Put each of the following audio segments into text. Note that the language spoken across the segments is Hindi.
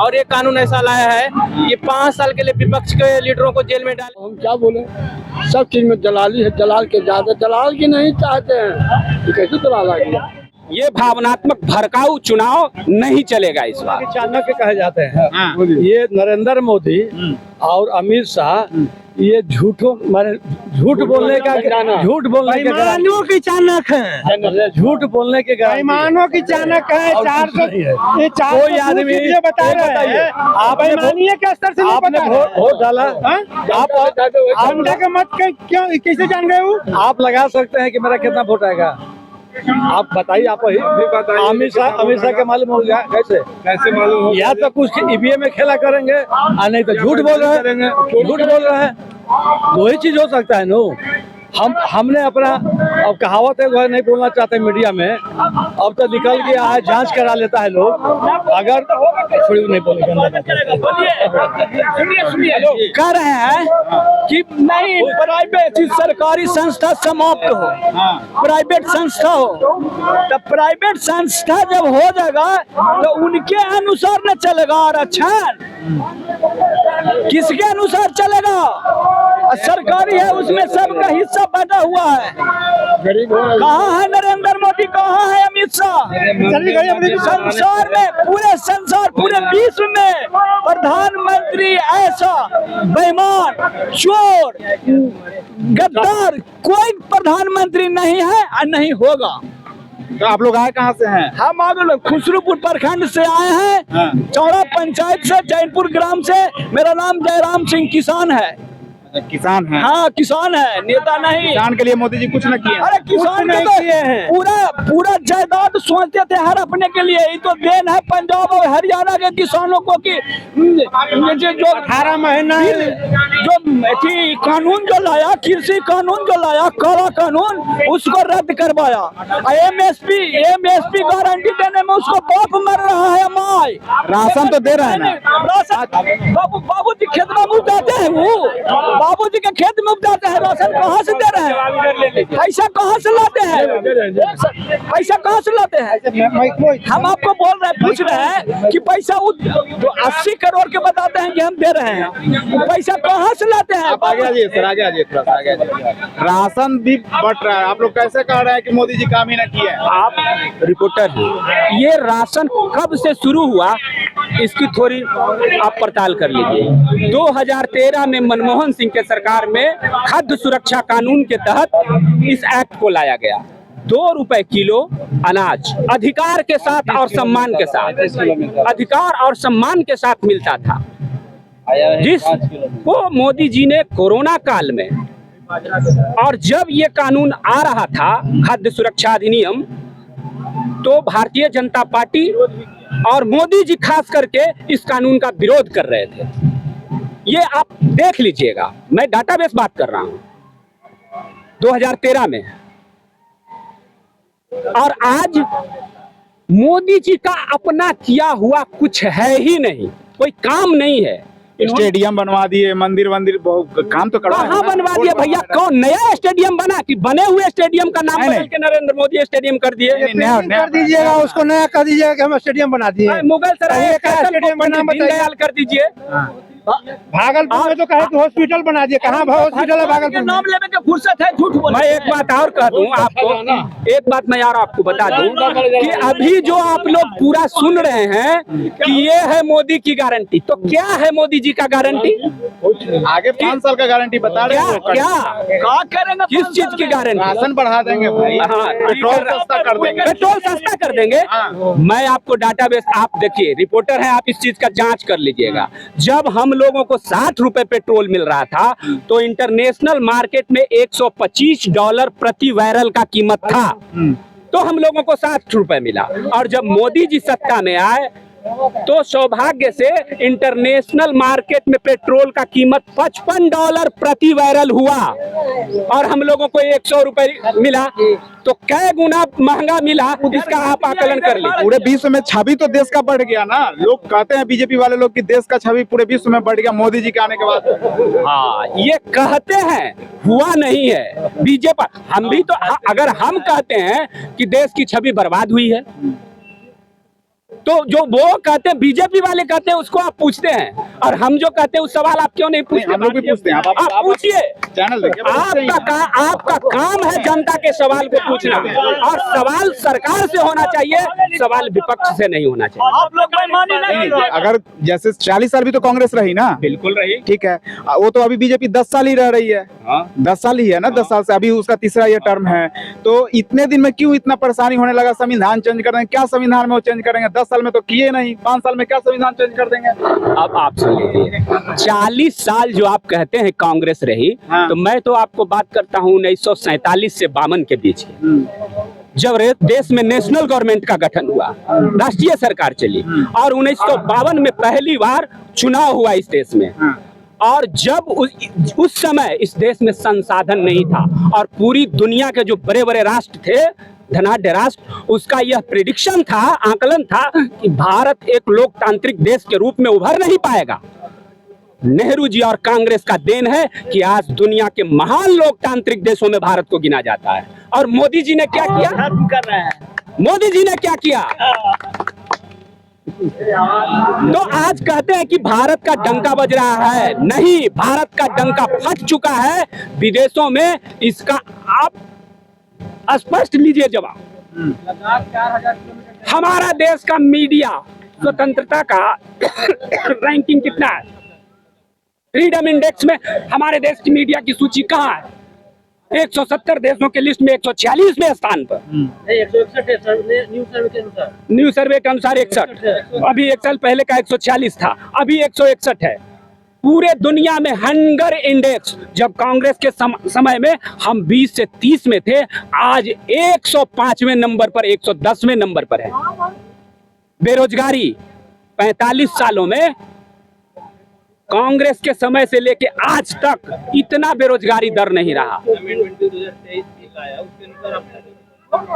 और ये कानून ऐसा लाया है कि 5 साल के लिए विपक्ष के लीडरों को जेल में डाल। हम क्या बोले, सब चीज में दलाली है, दलाल के ज्यादा दलाल की नहीं चाहते हैं, ये कैसे दलाल आ गया। ये भावनात्मक भड़काऊ चुनाव नहीं चलेगा इस बार। चाणक्य कहे जाते हैं। ये नरेंद्र मोदी और अमित शाह ये झूठ बोलने का बेईमानों की चाणक है, झूठ बोलने के बेईमानों की चाणक है। 400 कोई आदमी ये बता रहे हैं आप बेईमानी के स्तर से आपने वोट डाला, आप के मत क्यों कैसे जान गए हो? आप लगा सकते हैं कि मेरा कितना वोट आएगा, आप बताइए। आप ही अमित शाह के मालूम हो गया कैसे मालूम हो? या तो कुछ ईवीएम में खेला करेंगे और नहीं तो झूठ बोल रहे हैं। दो ही चीज हो सकता है नो। हमने अपना अब कहावत है नहीं बोलना चाहते मीडिया में, अब तो निकल गया है, जांच करा लेता है लोग। अगर नहीं कह रहे हैं कि नहीं प्राइवेट सरकारी संस्था समाप्त हो, प्राइवेट संस्था हो, तो प्राइवेट संस्था जब हो जाएगा तो उनके अनुसार न चलेगा आरक्षण। किसके अनुसार चलेगा? सरकारी है, उसमें सबका हिस्सा बटा हुआ है। कहाँ है नरेंद्र मोदी, कहाँ है अमित शाह? संसार में, पूरे संसार, पूरे विश्व में प्रधानमंत्री ऐसा बेईमान, चोर, गद्दार कोई प्रधानमंत्री नहीं है और नहीं होगा। तो आप लोग आए कहाँ से हैं? हम आगे खुसरूपुर प्रखंड से आए हैं, चौड़ा पंचायत से, जैनपुर ग्राम से। मेरा नाम जयराम सिंह किसान है। किसान हैं? हाँ किसान है, नेता नहीं। किसान के लिए मोदी जी कुछ न किए? अरे किसान के तो पूरा जायदाद सोचते थे हर अपने के लिए। ये तो देन है पंजाब और हरियाणा के किसानों को कि जो 18 महीना जो कानून जो लाया, कृषि कानून जो लाया, काला कानून, उसको रद्द करवाया। एमएसपी गारंटी देने में उसको बाप मर रहा है। माई राशन तो दे रहे हैं ना? राशन बाबू जी खेत में उपजाते हैं, वो बाबूजी के खेत में उपजाते हैं। राशन कहाँ से दे रहे हैं? पैसा कहाँ से लाते हैं? पैसा कहाँ से लाते हैं? हम आपको बोल रहे हैं, पूछ रहे हैं कि पैसा जो 80 करोड़ के बताते हैं कि हम दे रहे हैं, वो पैसा कहाँ से लाते हैं? आगे आइए सर, आगे आइए थोड़ा सा आगे। राशन भी बट रहा है, आप लोग कैसे कह रहे हैं कि मोदी जी काम ही न किए? आप रिपोर्टर हैं, ये राशन कब से शुरू हुआ इसकी थोड़ी आप पड़ताल कर लीजिए। 2013 में मनमोहन सिंह के सरकार में खाद्य सुरक्षा कानून के तहत इस एक्ट को लाया गया। 2 रुपए किलो अनाज अधिकार के साथ और सम्मान के साथ, अधिकार और सम्मान के साथ मिलता था, जिसको मोदी जी ने कोरोना काल में, और जब ये कानून आ रहा था खाद्य सुरक्षा अधिनियम, तो भारतीय जनता पार्टी और मोदी जी खास करके इस कानून का विरोध कर रहे थे। ये आप देख लीजिएगा, मैं डाटाबेस बात कर रहा हूं 2013 में। और आज मोदी जी का अपना किया हुआ कुछ है ही नहीं, कोई काम नहीं है। स्टेडियम बनवा दिए, मंदिर काम तो करवा। कहाँ बनवा दिए भैया? कौन नया स्टेडियम बना कि बने हुए स्टेडियम का नाम बदल के नरेंद्र मोदी स्टेडियम कर दिए? नया कर दीजिएगा, उसको नया कर दीजिएगा कि हम स्टेडियम बना दिए। मुगल सराय स्टेडियम का नाम दीनदयाल कर दीजिए। भागलपुर में तो कहे कि हॉस्पिटल बना दिए, कहाँ हॉस्पिटल है भागलपुर? नाम लेने के फुर्सत है, झूठ बोल। मैं एक बात और कह दूं आपको, एक बात मैं यार आपको बता दूं कि अभी जो आप लोग पूरा सुन रहे हैं कि ये है मोदी की गारंटी, तो क्या है मोदी जी का गारंटी? आगे 5 साल का गारंटी बता रहे हैं। क्या करेंगे? किस चीज की गारंटी? राशन बढ़ा देंगे भाई, पेट्रोल सस्ता कर देंगे। पेट्रोल सस्ता कर देंगे। मैं आपको डाटाबेस, आप देखिए, रिपोर्टर है, आप इस चीज का जांच कर लीजिएगा। जब हम लोगों को 60 रुपए पेट्रोल मिल रहा था, तो इंटरनेशनल मार्केट में $125 प्रति बैरल का कीमत था, तो हम लोगों को 60 रुपए मिला। और जब मोदी जी सत्ता में आए तो सौभाग्य से इंटरनेशनल मार्केट में पेट्रोल का कीमत $55 प्रति बैरल हुआ और हम लोगों को 100 रुपए मिला। तो कै गुना महंगा मिला, इसका आप आकलन कर लीजिए। पूरे विश्व में छवि तो देश का बढ़ गया ना। लोग कहते हैं बीजेपी वाले लोग कि देश का छवि पूरे विश्व में बढ़ गया मोदी जी के आने के बाद। हाँ, ये कहते हैं, हुआ नहीं है। बीजेपी हम भी तो, अगर हम कहते हैं कि देश की छवि बर्बाद हुई है, तो जो वो कहते हैं, बीजेपी वाले कहते हैं, उसको आप पूछते हैं, और हम जो कहते हैं उस सवाल आप क्यों नहीं पूछते? हम लोग भी पूछते हैं। आप पूछिए। चैनल देखिए। आपका काम है जनता के सवाल को पूछना, और सवाल सरकार से होना चाहिए, सवाल विपक्ष से नहीं होना चाहिए। आप लोग बेईमानी नहीं, अगर जैसे 40 साल भी तो कांग्रेस रही ना, बिल्कुल रही, ठीक है, वो तो अभी बीजेपी 10 साल ही रह रही है। 10 साल ही है ना, 10 साल से, अभी उसका तीसरा ये टर्म है। तो इतने दिन में क्यों इतना परेशानी होने लगा? संविधान चेंज कर देंगे, क्या संविधान में वो चेंज करेंगे? 10 साल में तो किए नहीं, 5 साल में क्या संविधान चेंज कर देंगे? अब आप सुन लीजिए, 40 साल जो आप कहते हैं कांग्रेस रही, तो मैं तो आपको बात करता हूँ 1947 से 52 के बीच की, जब देश में नेशनल गवर्नमेंट का गठन हुआ, राष्ट्रीय सरकार चली, और 1952 में पहली बार चुनाव हुआ इस देश में। और जब उस समय इस देश में संसाधन नहीं था, और पूरी दुनिया के जो बड़े बड़े राष्ट्र थे, धनाढ्य राष्ट्र, उसका यह प्रेडिक्शन था, आकलन था कि भारत एक लोकतांत्रिक देश के रूप में उभर नहीं पाएगा। नेहरू जी और कांग्रेस का देन है कि आज दुनिया के महान लोकतांत्रिक देशों में भारत को गिना जाता है। और मोदी जी ने क्या किया? कर रहे हैं। मोदी जी ने क्या किया? तो आज कहते हैं कि भारत का डंका बज रहा है। नहीं, भारत का डंका फट चुका है विदेशों में। इसका आप स्पष्ट लीजिए जवाब। हमारा देश का मीडिया स्वतंत्रता का रैंकिंग कितना है? फ्रीडम इंडेक्स में हमारे देश की मीडिया की सूची कहाँ है? 170 देशों के लिस्ट में 146वें स्थान पर। 161 है सर, न्यू सर्वे के अनुसार। न्यू सर्वे के अनुसार 61। अभी एक साल पहले का 140 था, अभी 161 है। पूरे दुनिया में हंगर इंडेक्स, जब कांग्रेस के समय में हम 20 से 30 में थे, आज 105वें नंबर पर, 110वें नंबर पर है। बेरोजगारी 45 सालों में कांग्रेस के समय से लेके आज तक इतना बेरोजगारी दर नहीं रहा।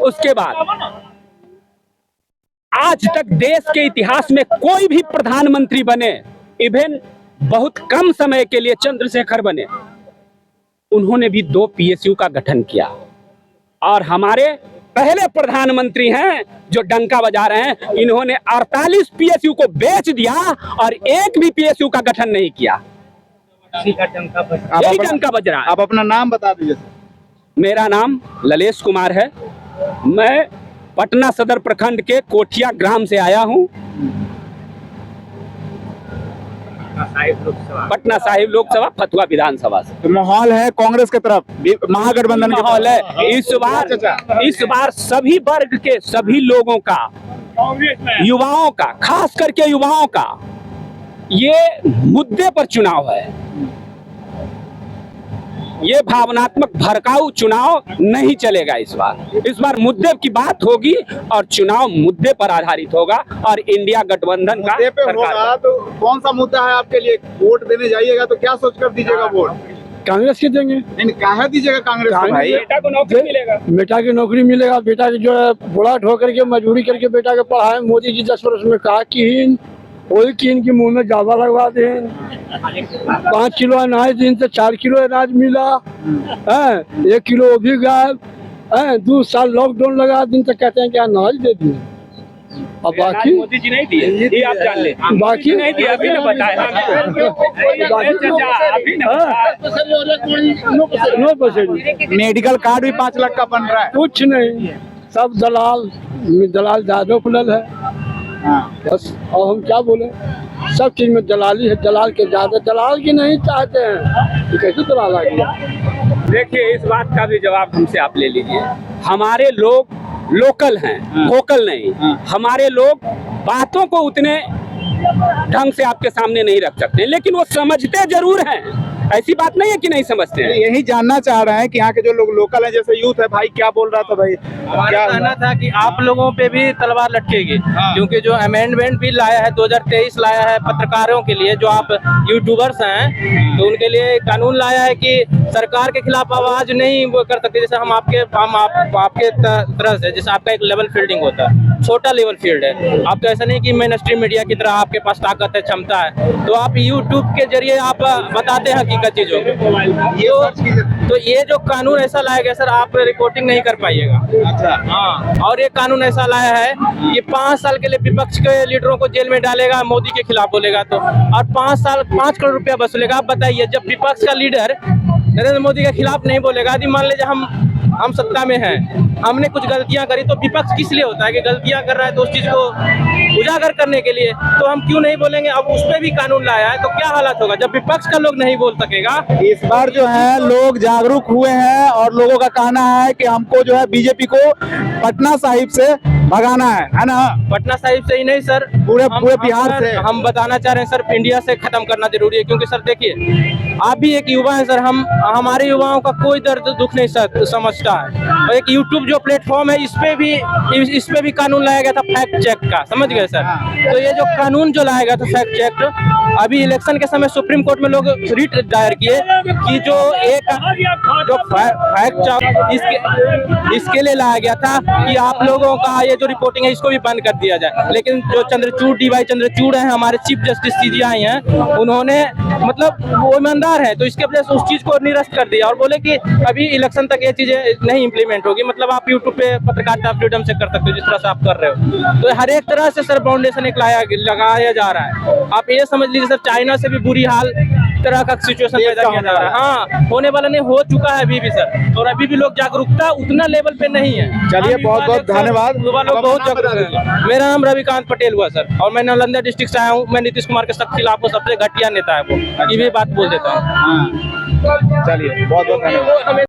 उसके बाद आज तक देश के इतिहास में कोई भी प्रधानमंत्री बने, इवन बहुत कम समय के लिए चंद्रशेखर बने, उन्होंने भी 2 पीएसयू का गठन किया। और हमारे पहले प्रधानमंत्री हैं जो डंका बजा रहे हैं, इन्होंने 48 पीएसयू को बेच दिया और एक भी पीएसयू का गठन नहीं किया। यही डंका बज रहा है। आप अपना नाम बता दीजिए। मेरा नाम ललेश कुमार है। मैं पटना सदर प्रखंड के कोठिया ग्राम से आया हूँ। पटना साहिब लोकसभा, फतुहा विधानसभा से। तो माहौल है कांग्रेस की तरफ, महागठबंधन का माहौल है। इस बार सभी वर्ग के सभी लोगों का, युवाओं का, खास करके युवाओं का, ये मुद्दे पर चुनाव है। ये भावनात्मक भड़काऊ चुनाव नहीं चलेगा इस बार मुद्दे की बात होगी और चुनाव मुद्दे पर आधारित होगा और इंडिया गठबंधन का सरकार। तो कौन सा मुद्दा है आपके लिए? वोट देने जाइएगा तो क्या सोचकर दीजिएगा वोट? कांग्रेस के देंगे। नहीं, कहा दीजिएगा कांग्रेस को भाई? बेटा को नौकरी मिलेगा। बेटा की नौकरी मिलेगा। बेटा की जो है बुढ़ा ढो करके मजदूरी करके बेटा के पढ़ाए। मोदी जी 10 वर्ष में कहा कि वही की इनके मुंह में जावा लगवा दें। 5 किलो अनाज दिन से 4 किलो अनाज मिला है, 1 किलो वो भी गायब है। 2 साल लॉकडाउन लगा, दिन तक कहते हैं कि अनाज दे दिए। अब बाकी मोदी जी नहीं दिए, ये आप जान ले। बाकी नहीं दिया, अभी ने बताया। 9%। मेडिकल कार्ड भी 5 लाख का बन रहा है। कुछ नहीं, सब दलाल ज्यादा खुलल है। बस और हम क्या बोले, सब चीज में दलाली है। दलाल के ज्यादा, दलाल की नहीं चाहते हैं कि कैसे दलाल आ गया। देखिए, इस बात का भी जवाब हमसे आप ले लीजिए। हमारे लोग लोकल हैं, वोकल नहीं। हमारे लोग बातों को उतने ढंग से आपके सामने नहीं रख सकते, लेकिन वो समझते जरूर हैं। ऐसी बात नहीं है कि नहीं समझते हैं। यही जानना चाह रहे हैं कि यहाँ के जो लोग लोकल हैं, जैसे यूथ है, भाई क्या बोल रहा था भाई? क्या कहना था कि आप लोगों पे भी तलवार लटकेगी, क्योंकि जो अमेंडमेंट बिल लाया है 2023 लाया है पत्रकारों के लिए, जो आप यूट्यूबर्स हैं, तो उनके लिए कानून लाया है कि सरकार के खिलाफ आवाज नहीं वो कर सकते। जैसे हम आपके तरह से, जैसे आपका एक लेवल फील्डिंग होता है, छोटा लेवल फील्ड है। आपको ऐसा नहीं कि मेन स्ट्रीम मीडिया की तरह आपके पास ताकत है, क्षमता है, तो आप यूट्यूब के जरिए आप बताते हैं हकीकत चीजों को। तो ये जो कानून ऐसा लाया गया सर, आप रिपोर्टिंग नहीं कर पाइएगा। अच्छा। हाँ, और एक कानून ऐसा लाया है कि 5 साल के लिए विपक्ष के लीडरों को जेल में डालेगा, मोदी के खिलाफ बोलेगा तो, और 5 साल 5 करोड़ रुपया वसूलेगा। आप बताइए, जब विपक्ष का लीडर नरेंद्र मोदी के खिलाफ नहीं बोलेगा, यदि मान लीजिए हम सत्ता में हैं, हमने कुछ गलतियां करी, तो विपक्ष किस लिए होता है कि गलतियां कर रहा है तो उस चीज को उजागर करने के लिए, तो हम क्यों नहीं बोलेंगे। अब उस पे भी कानून लाया है, तो क्या हालत होगा जब विपक्ष का लोग नहीं बोल सकेगा। इस बार जो है लोग जागरूक हुए हैं और लोगों का कहना है कि हमको जो है बीजेपी को पटना साहिब से भगाना है ना। पटना साहिब से ही नहीं सर, पूरे बिहार से हम बताना चाह रहे हैं सर, इंडिया से खत्म करना जरूरी है। क्योंकि सर देखिए, आप भी एक युवा है सर, हमारे युवाओं का कोई दर्द दुख नहीं समझता है। और एक यूट्यूब जो प्लेटफॉर्म है, इस पे भी कानून लाया गया था फैक्ट चेक का, समझ गए सर। तो ये जो कानून जो लाया गया था फैक्ट चेक, अभी इलेक्शन के समय सुप्रीम कोर्ट में लोग रिट दायर किए कि जो फैक्ट चेक इसके लिए लाया गया था कि आप लोगों का ये जो रिपोर्टिंग है इसको भी बंद कर दिया जाए। लेकिन जो चंद्रचूड़ डी वाई चंद्रचूड़ हैं, हमारे चीफ जस्टिस CJI हैं, उन्होंने मतलब वो ईमानदार है, तो इसके वजह से उस चीज को निरस्त कर दिया और बोले कि अभी इलेक्शन तक ये चीजें नहीं इंप्लीमेंट होगी। मतलब आप यूट्यूब पे पत्रकारिता फ्रीडम से कर सकते हो जिस तरह से आप कर रहे हो। तो हर एक तरह से सर फाउंडेशन एक लगाया जा रहा है। आप ये समझ लीजिए सर, चाइना से भी बुरी हाल तरह का सिचुएशन पैदा किया जा रहा है। हाँ, होने वाला नहीं, हो चुका है अभी भी सर, और अभी भी लोग जागरूकता उतना लेवल पे नहीं है। चलिए, बहुत बहुत धन्यवाद। लोग बहुत जागरूक हैं। मेरा नाम रविकांत पटेल हुआ सर, और मैं नालंदा डिस्ट्रिक्ट से आया हूँ। मैं नीतीश कुमार के खिलाफ वो सबसे घटिया नेता है, वो ये भी बात बोल देता हूँ। चलिए, बहुत बहुत धन्यवाद।